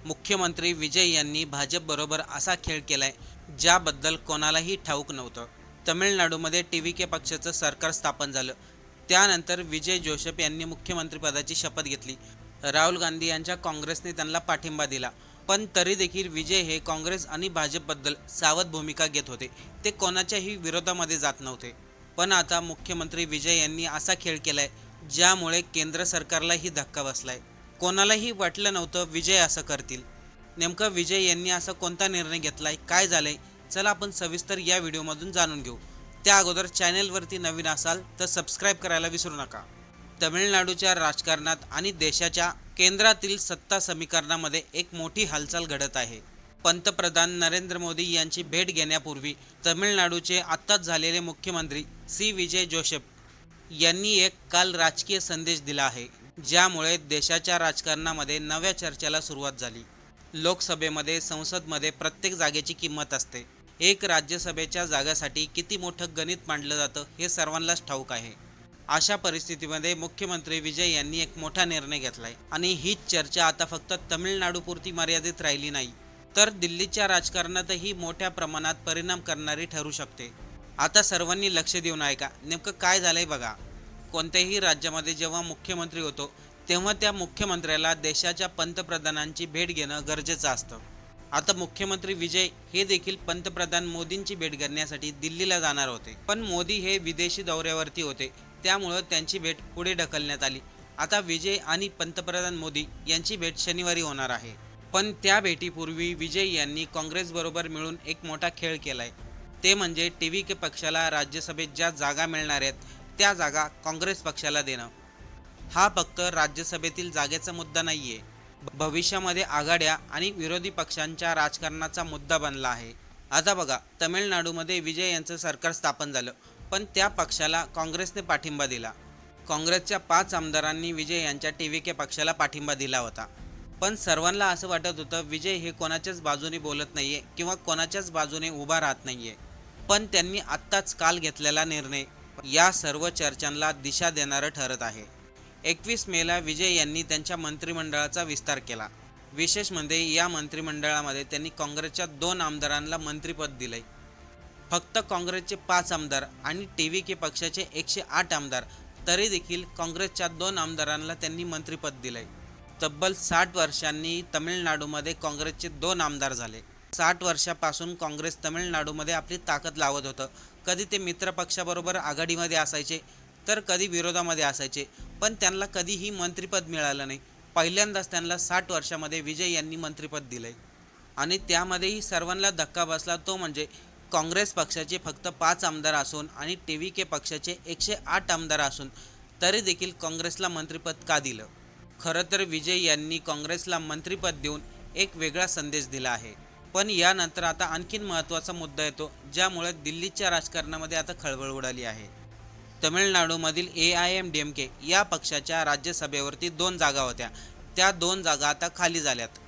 मुख्यमंत्री विजय यांनी भाजपबरोबर असा खेळ केलाय ज्याबद्दल कोणालाही ठाऊक नव्हतं. तमिळनाडूमध्ये टीव्हीके पक्षाचं सरकार स्थापन झालं. त्यानंतर विजय जोसेफ यांनी मुख्यमंत्रीपदाची शपथ घेतली. राहुल गांधी यांच्या काँग्रेसने त्यांना पाठिंबा दिला. पण तरी देखील विजय हे काँग्रेस आणि भाजपबद्दल सावध भूमिका घेत होते. ते कोणाच्याही विरोधामध्ये जात नव्हते. पण आता मुख्यमंत्री विजय यांनी असा खेळ केलाय ज्यामुळे केंद्र सरकारलाही धक्का बसलाय. कोणालाही वाटलं नव्हतं विजय असं करतील. नेमकं विजय यांनी असा कोणता निर्णय घेतलाय, काय झालंय, चला आपण सविस्तर या व्हिडिओमधून जाणून घेऊ. त्या अगोदर चॅनेलवरती नवीन असाल तर सबस्क्राईब करायला विसरू नका. तमिळनाडूच्या राजकारणात आणि देशाच्या केंद्रातील सत्ता समीकरणामध्ये एक मोठी हालचाल घडत आहे. पंतप्रधान नरेंद्र मोदी यांची भेट घेण्यापूर्वी तमिळनाडूचे आत्ताच झालेले मुख्यमंत्री विजय जोसेफ यांनी एक काल राजकीय संदेश दिला आहे ज्यामुळे देशाच्या राजकारणामध्ये नव्या चर्चेला सुरुवात झाली. लोकसभेमध्ये, संसदमध्ये प्रत्येक जागेची किंमत असते. एक राज्यसभेच्या जागासाठी किती मोठं गणित मांडलं जातं हे सर्वांनाच ठाऊक आहे. अशा परिस्थितीमध्ये मुख्यमंत्री विजय यांनी एक मोठा निर्णय घेतलाय आणि हीच चर्चा आता फक्त तमिळनाडूपुरती मर्यादित राहिली नाही, तर दिल्लीच्या राजकारणातही मोठ्या प्रमाणात परिणाम करणारी ठरू शकते. आता सर्वांनी लक्ष देऊन ऐका, नेमकं काय झालंय बघा. कोणत्याही राज्यामध्ये जेव्हा मुख्यमंत्री होतो तेव्हा त्या मुख्यमंत्र्याला देशाच्या पंतप्रधानांची भेट घेणं गरजेचं असतं. आता मुख्यमंत्री विजय हे देखील पंतप्रधान मोदींची भेट घेण्यासाठी दिल्लीला जाणार होते. पण मोदी हे विदेशी दौऱ्यावरती होते, त्यामुळं त्यांची भेट पुढे ढकलण्यात आली. आता विजय आणि पंतप्रधान मोदी यांची भेट शनिवारी होणार आहे. पण त्या भेटीपूर्वी विजय यांनी काँग्रेसबरोबर मिळून एक मोठा खेळ केलाय. ते म्हणजे टीव्हीके पक्षाला राज्यसभेत ज्या जागा मिळणार आहेत त्या जागा काँग्रेस पक्षाला देणं. हा फक्त राज्यसभेतील जागेचा मुद्दा नाहीये, भविष्यामध्ये आघाड्या आणि विरोधी पक्षांच्या राजकारणाचा मुद्दा बनला आहे. आता बघा, तमिळनाडूमध्ये विजय यांचं सरकार स्थापन झालं, पण त्या पक्षाला काँग्रेसने पाठिंबा दिला. काँग्रेसच्या 5 आमदारांनी विजय यांच्या टीव्हीके पक्षाला पाठिंबा दिला होता. पण सर्वांना असं वाटत होतं विजय हे कोणाच्याच बाजूने बोलत नाहीये किंवा कोणाच्याच बाजूने उभा राहत नाहीये. पण त्यांनी आत्ताच काल घेतलेला निर्णय या सर्व चर्चांना दिशा देणारं ठरत आहे. 21 मेला विजय यांनी त्यांच्या मंत्रिमंडळाचा विस्तार केला. विशेष म्हणजे या मंत्रिमंडळामध्ये त्यांनी काँग्रेसच्या 2 आमदारांना मंत्रिपद दिलंय. फक्त काँग्रेसचे 5 आमदार आणि टीव्हीके पक्षाचे 108 आमदार, तरी देखील काँग्रेसच्या 2 आमदारांना त्यांनी मंत्रिपद दिलंय. तब्बल 60 वर्षांनी तमिळनाडूमध्ये काँग्रेसचे 2 आमदार झाले. 60 वर्षापासून काँग्रेस तमिळनाडूमध्ये आपली ताकद लावत होतं. कधी ते मित्रपक्षाबरोबर आघाडीमध्ये असायचे तर कधी विरोधामध्ये असायचे, पण त्यांना कधीही मंत्रिपद मिळालं नाही. पहिल्यांदाच त्यांना 60 वर्षामध्ये विजय यांनी मंत्रिपद दिलंय. आणि त्यामध्येही सर्वांना धक्का बसला, तो म्हणजे काँग्रेस पक्षाचे फक्त 5 आमदार असून आणि टीव्हीके पक्षाचे 108 आमदार असून तरी देखील काँग्रेसला मंत्रिपद का दिलं. खरं तर विजय यांनी काँग्रेसला मंत्रिपद देऊन एक वेगळा संदेश दिला आहे. पण यानंतर आता आणखीन महत्त्वाचा मुद्दा येतो ज्यामुळे दिल्लीच्या राजकारणामध्ये आता खळबळ उडाली आहे. तमिळनाडूमधील AIMDMK या पक्षाच्या राज्यसभेवरती 2 जागा होत्या. त्या 2 जागा आता खाली झाल्यात.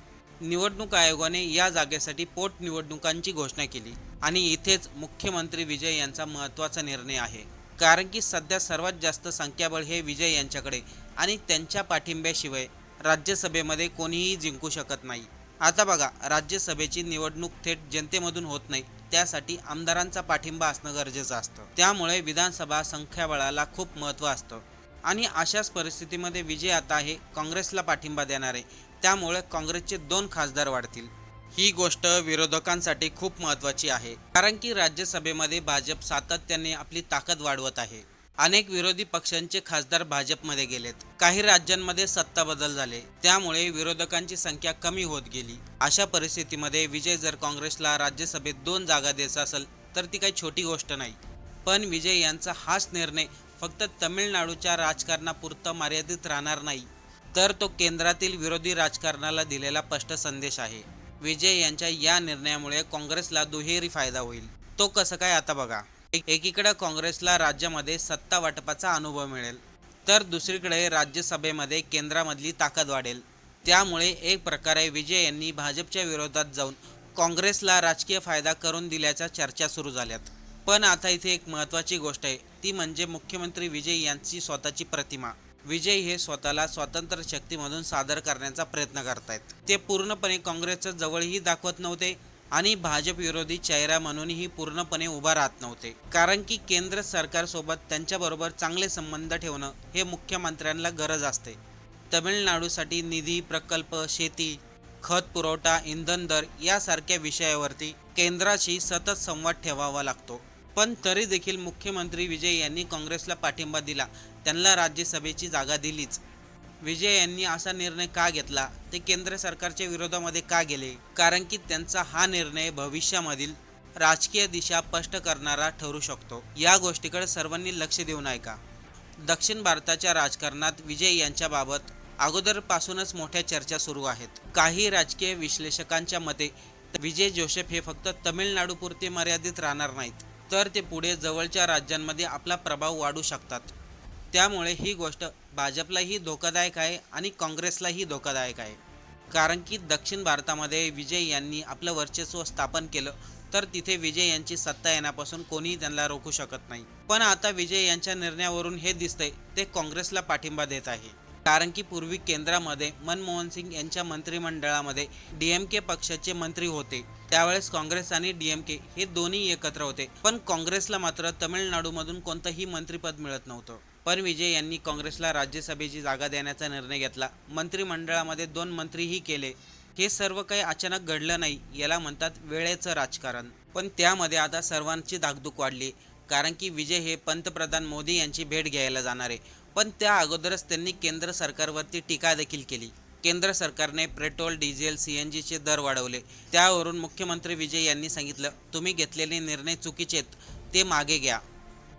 निवडणूक आयोगाने या जागेसाठी पोटनिवडणुकांची घोषणा केली आणि इथेच मुख्यमंत्री विजय यांचा महत्त्वाचा निर्णय आहे. कारण की सध्या सर्वात जास्त संख्याबळ हे विजय यांच्याकडे आणि त्यांच्या पाठिंब्याशिवाय राज्यसभेमध्ये कोणीही जिंकू शकत नाही. आता बघा, राज्यसभेची निवडणूक थेट जनतेमधून होत नाही, त्यासाठी आमदारांचा पाठिंबा असणं गरजेचं असतं. त्यामुळे विधानसभा संख्याबळाला खूप महत्त्व असतं आणि अशाच परिस्थितीमध्ये विजय आता आहे काँग्रेसला पाठिंबा देणार आहे. त्यामुळे काँग्रेसचे 2 खासदार वाढतील. ही गोष्ट विरोधकांसाठी खूप महत्त्वाची आहे, कारण की राज्यसभेमध्ये भाजप सातत्याने आपली ताकद वाढवत आहे. अनेक विरोधी पक्षांचे खासदार भाजपमध्ये गेलेत. काही राज्यांमध्ये सत्ता बदल झाले, त्यामुळे विरोधकांची संख्या कमी होत गेली. अशा परिस्थितीमध्ये विजय जर काँग्रेसला राज्यसभेत 2 जागा द्यायचा असेल तर ती काही छोटी गोष्ट नाही. पण विजय यांचा हाच निर्णय फक्त तमिळनाडूच्या राजकारणापुरता मर्यादित राहणार नाही, तर तो केंद्रातील विरोधी राजकारणाला दिलेला स्पष्ट संदेश आहे. विजय यांच्या या निर्णयामुळे काँग्रेसला दुहेरी फायदा होईल. तो कसं काय, आता बघा. एकीकडे काँग्रेसला राज्यामध्ये सत्ता वाटपाचा अनुभव मिळेल, तर दुसरीकडे राज्यसभेमध्ये केंद्रामधली ताकद वाढेल. त्यामुळे एक प्रकारे विजय यांनी भाजपच्या विरोधात जाऊन काँग्रेसला राजकीय फायदा करून दिल्याच्या चर्चा सुरू झाल्यात. पण आता इथे एक महत्त्वाची गोष्ट आहे, ती म्हणजे मुख्यमंत्री विजय यांची स्वतःची प्रतिमा. विजय हे स्वतःला स्वतंत्र शक्तीमधून सादर करण्याचा प्रयत्न करतायत। ते पूर्णपणे काँग्रेसच्या जवळही दाखवत नव्हते आणि भाजप विरोधी चेहरा म्हणूनही पूर्णपणे उभा राहत नव्हते, कारण की केंद्र सरकारसोबत त्यांच्याबरोबर चांगले संबंध ठेवणं हे मुख्यमंत्र्यांना गरज असते। तमिळनाडूसाठी निधी, प्रकल्प, शेती, खत पुरवठा, इंधन दर यासारख्या विषयावरती केंद्राशी सतत संवाद ठेवावा लागतो। पण तरी देखील मुख्यमंत्री विजय यांनी काँग्रेसला पाठिंबा दिला, त्यांना राज्यसभेची जागा दिलीच। विजय यांनी असा निर्णय का घेतला, ते केंद्र सरकारच्या विरोधामध्ये का गेले? कारण की त्यांचा हा निर्णय भविष्यामधील राजकीय दिशा स्पष्ट करणारा ठरू शकतो। या गोष्टीकडे सर्वांनी लक्ष देऊन ऐका। दक्षिण भारताच्या राजकारणात विजय यांच्याबाबत अगोदरपासूनच मोठ्या चर्चा सुरू आहेत। काही राजकीय विश्लेषकांच्या मते विजय जोसेफ हे फक्त तमिळनाडूपुरते मर्यादित राहणार नाहीत, तर ते पुढे जवळच्या राज्यांमध्ये आपला प्रभाव वाढवू शकतात। त्यामुळे ही गोष्ट भाजपलाही धोकादायक आहे आणि काँग्रेसलाही धोकादायक आहे, कारण की दक्षिण भारतामध्ये विजय यांनी आपलं वर्चस्व स्थापन केलं तर तिथे विजय यांची सत्ता येण्यापासून कोणीही त्यांना रोखू शकत नाही। पण आता विजय यांच्या निर्णयावरून हे दिसतंय ते काँग्रेसला पाठिंबा देत आहे, कारण की पूर्वी केंद्रामध्ये मनमोहन सिंग यांच्या मंत्रिमंडळामध्ये डीएमके पक्षाचे मंत्री होते। त्यावेळेस काँग्रेस आणि डीएमके हे दोन्ही एकत्र होते, पण काँग्रेसला मात्र तमिळनाडूमधून कोणतंही मंत्रिपद मिळत नव्हतं। पण विजय यांनी काँग्रेसला राज्यसभेची जागा देण्याचा निर्णय घेतला, मंत्रिमंडळामध्ये 2 मंत्रीही केले। हे सर्व काही अचानक घडलं नाही, याला म्हणतात वेळेचं राजकारण। पण त्यामध्ये आता सर्वांची धाकधूक वाढली, कारण की विजय हे पंतप्रधान मोदी यांची भेट घ्यायला जाणार आहे। पण त्या अगोदरच त्यांनी केंद्र सरकारवरती टीका देखील केली। केंद्र सरकारने पेट्रोल, डिझेल, CNGचे दर वाढवले। त्यावरून मुख्यमंत्री विजय यांनी सांगितलं, तुम्ही घेतलेले निर्णय चुकीचे आहेत, ते मागे घ्या।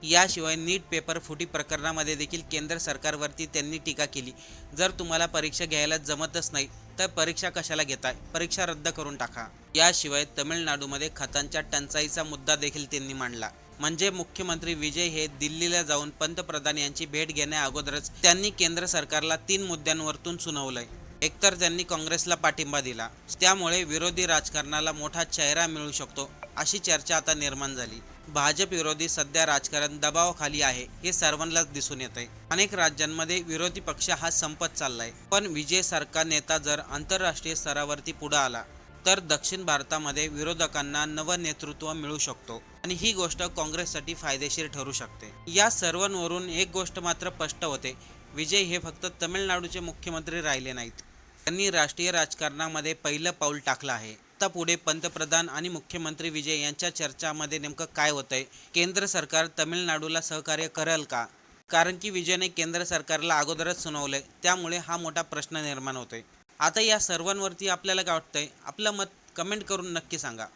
याशिवाय नीट पेपर फुटी प्रकरणामध्ये देखील केंद्र सरकारवरती त्यांनी टीका केली। जर तुम्हाला परीक्षा घ्यायला जमतच नाही तर परीक्षा कशाला घेताय, परीक्षा रद्द करून टाका। याशिवाय तमिळनाडूमध्ये खतांच्या टंचाईचा मुद्दा देखील त्यांनी मांडला। म्हणजे मुख्यमंत्री विजय हे दिल्लीला जाऊन पंतप्रधान यांची भेट घेण्या अगोदरच त्यांनी केंद्र सरकारला 3 मुद्द्यांवरतून सुनावलंय। एकतर त्यांनी काँग्रेसला पाठिंबा दिला, त्यामुळे विरोधी राजकारणाला मोठा चेहरा मिळू शकतो, अशी चर्चा आता निर्माण झाली। भाजप विरोधी सध्या राजकारण दबावाखाली आहे, हे सर्वांनाच दिसून येत आहे। अनेक राज्यांमध्ये विरोधी पक्ष हा संपत चाललाय। पण विजय सारखा नेता जर आंतरराष्ट्रीय स्तरावरती पुढे आला तर दक्षिण भारतामध्ये विरोधकांना नवं नेतृत्व मिळू शकतो आणि ही गोष्ट काँग्रेससाठी फायदेशीर ठरू शकते। या सर्वांवरून एक गोष्ट मात्र स्पष्ट होते, विजय हे फक्त तमिळनाडूचे मुख्यमंत्री राहिले नाहीत, त्यांनी राष्ट्रीय राजकारणामध्ये पहिलं पाऊल टाकलं आहे। आता पुढे पंतप्रधान आणि मुख्यमंत्री विजय यांच्या चर्चामध्ये नेमकं काय होतंय, केंद्र सरकार तमिळनाडूला सहकार्य करेल का? कारण की विजयने केंद्र सरकारला अगोदरच सुनावलंय, त्यामुळे हा मोठा प्रश्न निर्माण होतोय। आता या सर्वांवरती आपल्याला काय वाटतंय, आपलं मत कमेंट करून नक्की सांगा।